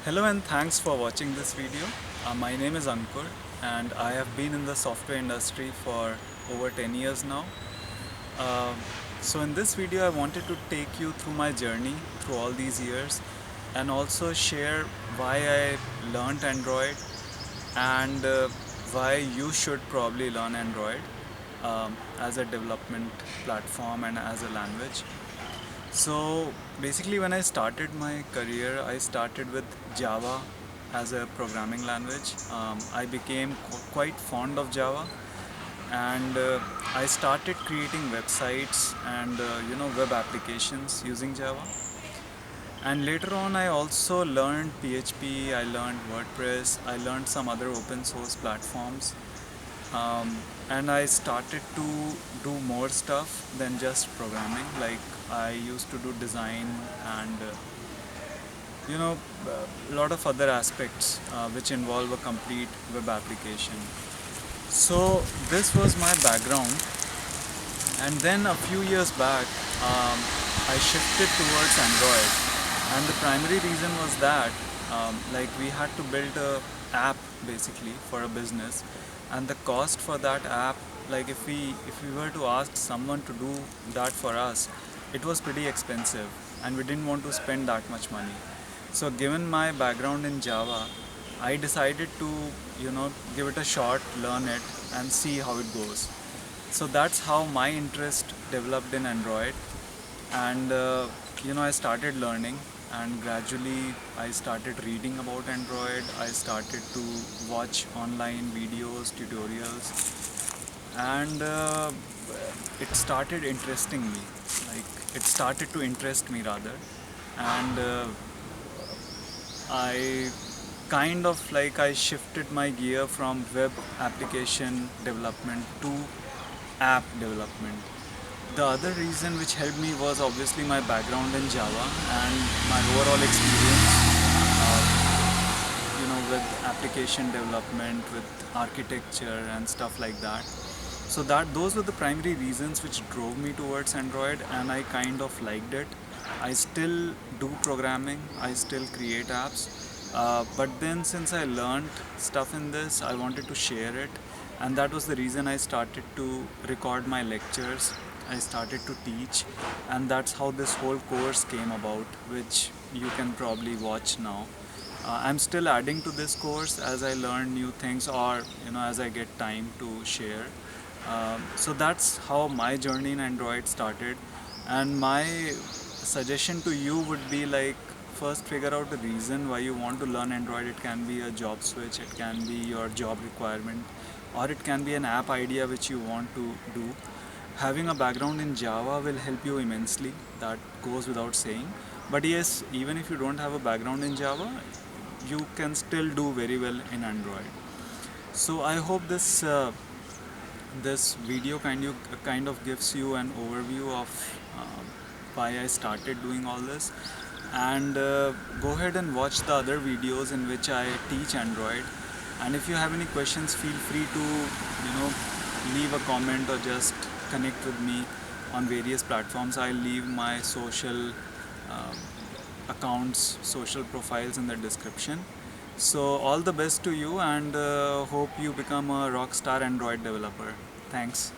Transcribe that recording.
Hello and thanks for watching this video. My name is Ankur and I have been in the software industry for over 10 years now. Uh, so in this video I wanted to take you through my journey through all these years and also share why I learned Android and why you should probably learn Android as a development platform and as a language. So basically when I started my career, I started with Java as a programming language. I became quite fond of Java and I started creating websites and web applications using Java. And later on I also learned PHP, I learned WordPress, I learned some other open source platforms. Um, and I started to do more stuff than just programming. Like I used to do design and you know a lot of other aspects which involve a complete web application. So this was my background, and then a few years back I shifted towards Android, and the primary reason was that like we had to build a app basically for a business, and the cost for that app, like if we were to ask someone to do that for us, it was pretty expensive and we didn't want to spend that much money. So given my background in Java, I decided to give it a shot, learn it and see how it goes. So that's how my interest developed in Android, and I started learning, and gradually I started reading about Android. I started to watch online videos, tutorials, and it started interesting me. Like it started to interest me rather, and I kind of like I shifted my gear from web application development to app development. The other reason which helped me was obviously my background in Java and my overall experience, with application development, with architecture and stuff like that. So that those were the primary reasons which drove me towards Android, and I kind of liked it. I still do programming, I still create apps, but then since I learned stuff in this, I wanted to share it, and that was the reason I started to record my lectures. I started to teach, and that's how this whole course came about, which you can probably watch now. I'm still adding to this course as I learn new things, or as I get time to share. So that's how my journey in Android started, and my suggestion to you would be like, first figure out the reason why you want to learn Android. It can be a job switch, it can be your job requirement, or it can be an app idea which you want to do. Having a background in Java will help you immensely, that goes without saying. But yes, even if you don't have a background in Java, you can still do very well in Android. So I hope this video kind of gives you an overview of why I started doing all this, and go ahead and watch the other videos in which I teach Android. And if you have any questions, feel free to leave a comment or just connect with me on various platforms. I'll leave my social accounts, social profiles in the description. So all the best to you, and hope you become a rockstar Android developer. Thanks.